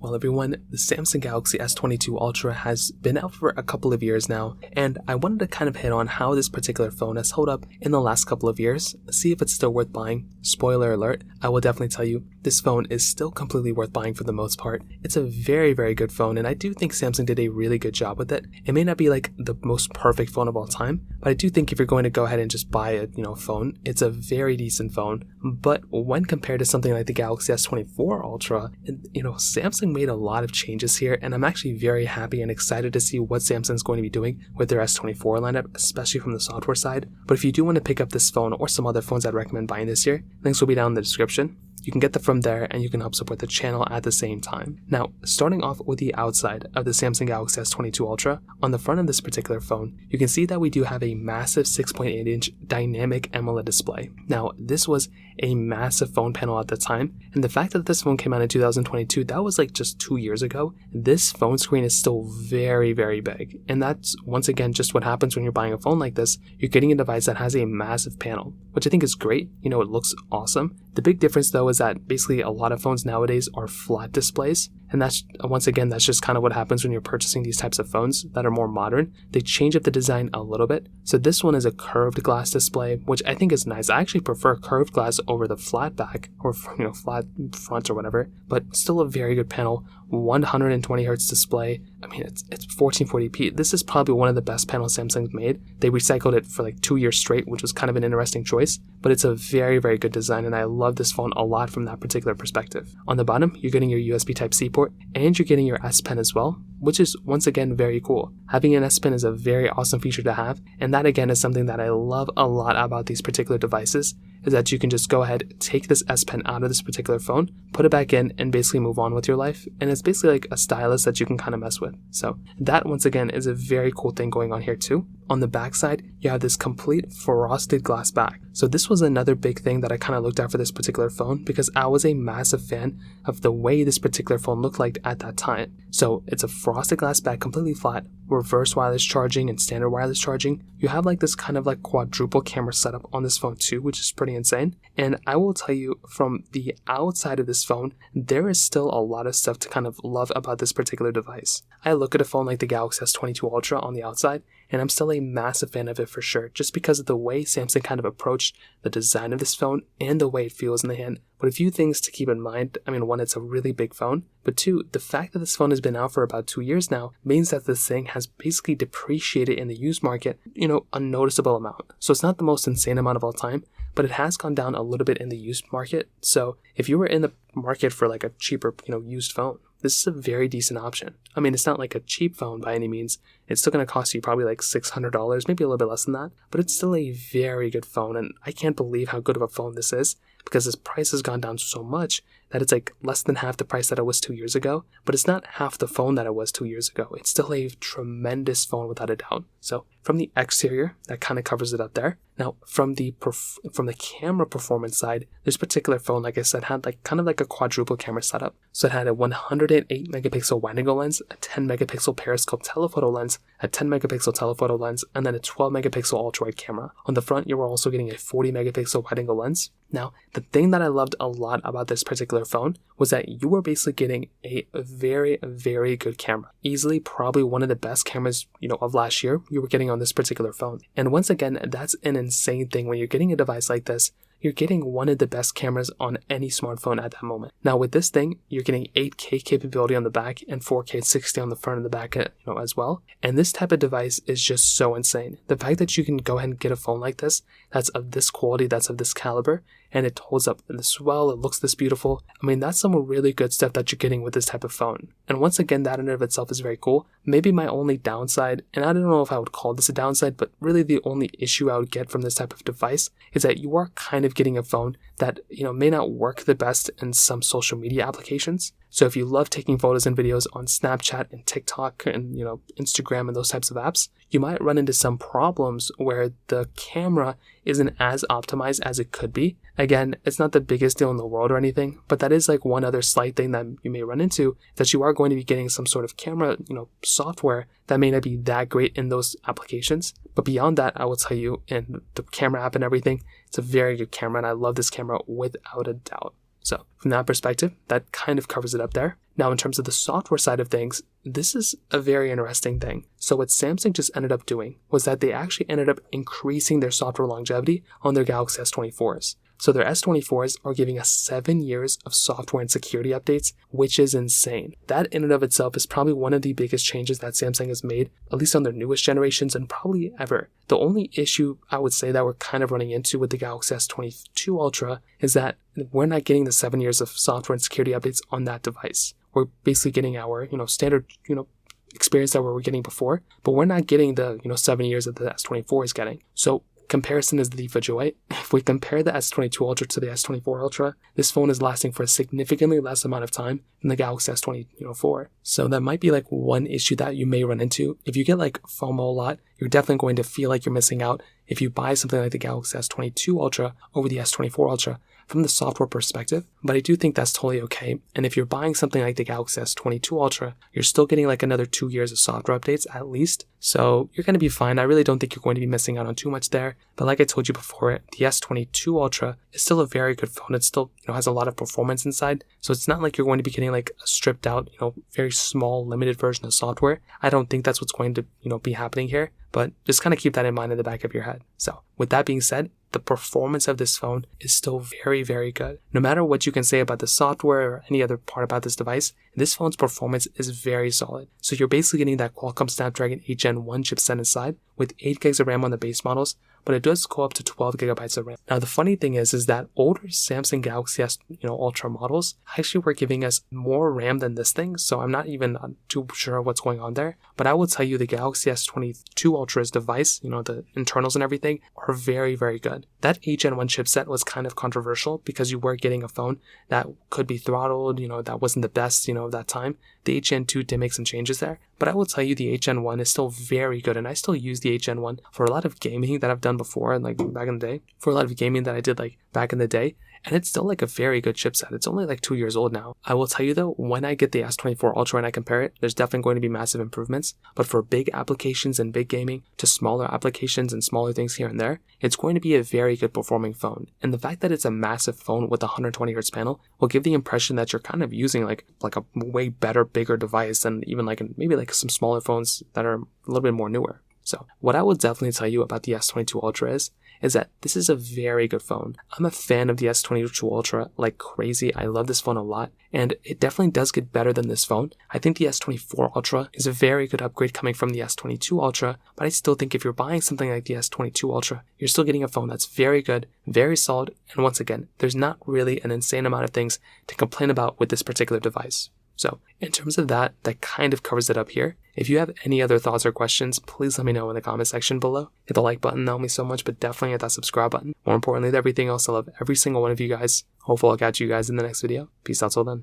Well everyone, the Samsung Galaxy S22 Ultra has been out for a couple of years now, and I wanted to kind of hit on how this particular phone has held up in the last couple of years, see if it's still worth buying. Spoiler alert, I will definitely tell you, this phone is still completely worth buying for the most part. It's a very, very good phone, and I do think Samsung did a really good job with it. It may not be like the most perfect phone of all time, but I do think if you're going to go ahead and just buy a phone, it's a very decent phone. But when compared to something like the Galaxy S24 Ultra, Samsung made a lot of changes here, and I'm actually very happy and excited to see what Samsung's going to be doing with their S24 lineup, especially from the software side. But if you do want to pick up this phone or some other phones I'd recommend buying this year, links will be down in the description. You can get them from there and you can help support the channel at the same time. Now, starting off with the outside of the Samsung Galaxy S22 Ultra, on the front of this particular phone, you can see that we do have a massive 6.8-inch dynamic AMOLED display. Now, this was a massive phone panel at the time, and the fact that this phone came out in 2022, that was like just 2 years ago. This phone screen is still very, very big, and that's once again just what happens when you're buying a phone like this. You're getting a device that has a massive panel, which I think is great. It looks awesome. The big difference though is that basically a lot of phones nowadays are flat displays, and that's just kind of what happens when you're purchasing these types of phones that are more modern. They change up the design a little bit. So this one is a curved glass display, which I think is nice. I actually prefer curved glass over the flat back or flat front or whatever, but still a very good panel. 120 hertz display. I mean, it's 1440p. This is probably one of the best panels Samsung's made. They recycled it for like 2 years straight, which was kind of an interesting choice, but it's a very, very good design, and I love this phone a lot from that particular perspective. On the bottom, you're getting your USB Type-C port, and you're getting your S Pen as well, which is once again very cool. Having an S Pen is a very awesome feature to have, and that again is something that I love a lot about these particular devices, is that you can just go ahead, take this S Pen out of this particular phone, put it back in, and basically move on with your life. And it's basically like a stylus that you can kind of mess with. So that once again is a very cool thing going on here too. On the back side, you have this complete frosted glass back. So this was another big thing that I kind of looked at for this particular phone, because I was a massive fan of the way this particular phone looked like at that time. So it's a frosted glass back, completely flat, reverse wireless charging and standard wireless charging. You have like this kind of like quadruple camera setup on this phone too, which is pretty insane. And I will tell you, from the outside of this phone, there is still a lot of stuff to kind of love about this particular device. I look at a phone like the Galaxy S22 Ultra on the outside, and I'm still a massive fan of it for sure, just because of the way Samsung kind of approached the design of this phone and the way it feels in the hand. But a few things to keep in mind. I mean, one, it's a really big phone, but two, the fact that this phone has been out for about 2 years now means that this thing has basically depreciated in the used market, a noticeable amount. So it's not the most insane amount of all time, but it has gone down a little bit in the used market. So if you were in the market for like a cheaper, used phone, this is a very decent option. I mean, it's not like a cheap phone by any means. It's still going to cost you probably like $600, maybe a little bit less than that, but it's still a very good phone, and I can't believe how good of a phone this is, because this price has gone down so much that it's like less than half the price that it was 2 years ago, but it's not half the phone that it was 2 years ago. It's still a tremendous phone without a doubt. So from the exterior, that kind of covers it up there. Now, from the camera performance side, this particular phone, like I said, had like kind of like a quadruple camera setup. So it had a 108 megapixel wide-angle lens, a 10 megapixel periscope telephoto lens, a 10 megapixel telephoto lens, and then a 12 megapixel ultra-wide camera. On the front, you were also getting a 40 megapixel wide-angle lens. Now, the thing that I loved a lot about this particular phone was that you were basically getting a very, very good camera. Easily, probably one of the best cameras, of last year, you were getting on this particular phone. And once again, that's an insane thing. When you're getting a device like this, you're getting one of the best cameras on any smartphone at that moment. Now with this thing, you're getting 8K capability on the back and 4K 60 on the front and the back, as well. And this type of device is just so insane. The fact that you can go ahead and get a phone like this, that's of this quality, that's of this caliber, and it holds up this well, it looks this beautiful. I mean, that's some really good stuff that you're getting with this type of phone. And once again, that in and of itself is very cool. Maybe my only downside, and I don't know if I would call this a downside, but really the only issue I would get from this type of device is that you are kind of getting a phone that, may not work the best in some social media applications. So if you love taking photos and videos on Snapchat and TikTok and, Instagram and those types of apps, you might run into some problems where the camera isn't as optimized as it could be. Again, it's not the biggest deal in the world or anything, but that is like one other slight thing that you may run into, that you are going to be getting some sort of camera, software that may not be that great in those applications. But beyond that, I will tell you, in the camera app and everything, it's a very good camera, and I love this camera without a doubt. So from that perspective, that kind of covers it up there. Now, in terms of the software side of things, this is a very interesting thing. So what Samsung just ended up doing was that they actually ended up increasing their software longevity on their Galaxy S24s. So their S24s are giving us 7 years of software and security updates, which is insane. That in and of itself is probably one of the biggest changes that Samsung has made, at least on their newest generations and probably ever. The only issue I would say that we're kind of running into with the Galaxy S22 Ultra is that we're not getting the 7 years of software and security updates on that device. We're basically getting our, standard, experience that we were getting before, but we're not getting the, 7 years that the S24 is getting. So comparison is the thief of joy. If we compare the S22 Ultra to the S24 Ultra, this phone is lasting for a significantly less amount of time than the Galaxy S24. So that might be like one issue that you may run into. If you get like FOMO a lot, you're definitely going to feel like you're missing out if you buy something like the Galaxy S22 Ultra over the S24 Ultra from the software perspective, but I do think that's totally okay. And if you're buying something like the Galaxy S22 Ultra, you're still getting like another 2 years of software updates at least. So you're going to be fine. I really don't think you're going to be missing out on too much there. But like I told you before, the S22 Ultra is still a very good phone. It still, has a lot of performance inside. So it's not like you're going to be getting like a stripped out, very small, limited version of software. I don't think that's what's going to, be happening here. But just kind of keep that in mind in the back of your head. So with that being said, the performance of this phone is still very, very good. No matter what you can say about the software or any other part about this device, this phone's performance is very solid. So you're basically getting that Qualcomm Snapdragon 8 Gen 1 chipset inside with 8 gigs of RAM on the base models, but it does go up to 12 gigabytes of RAM. Now, the funny thing is that older Samsung Galaxy S, Ultra models actually were giving us more RAM than this thing, so I'm not even too sure what's going on there. But I will tell you the Galaxy S22 Ultra's device, the internals and everything are very, very good. That 8 Gen 1 chipset was kind of controversial because you were getting a phone that could be throttled, that wasn't the best, of that time. The 8 Gen 2 did make some changes there, but I will tell you the 8 Gen 1 is still very good, and I still use the 8 Gen 1 for a lot of gaming that I've done before, and like back in the day, for a lot of gaming that I did like back in the day, and it's still like a very good chipset. It's only like 2 years old now. I will tell you though, when I get the S24 Ultra and I compare it, there's definitely going to be massive improvements, but for big applications and big gaming to smaller applications and smaller things here and there, it's going to be a very good performing phone. And the fact that it's a massive phone with a 120Hz panel will give the impression that you're kind of using like a way better, bigger device than even maybe some smaller phones that are a little bit more newer. So what I will definitely tell you about the S22 Ultra is that this is a very good phone. I'm a fan of the S22 Ultra like crazy. I love this phone a lot, and it definitely does get better than this phone. I think the S24 Ultra is a very good upgrade coming from the S22 Ultra, but I still think if you're buying something like the S22 Ultra, you're still getting a phone that's very good, very solid, and once again, there's not really an insane amount of things to complain about with this particular device. So in terms of that kind of covers it up here. If you have any other thoughts or questions, please let me know in the comment section below. Hit the like button, that helps me so much, but definitely hit that subscribe button. More importantly than everything else, I love every single one of you guys. Hopefully I'll catch you guys in the next video. Peace out till then.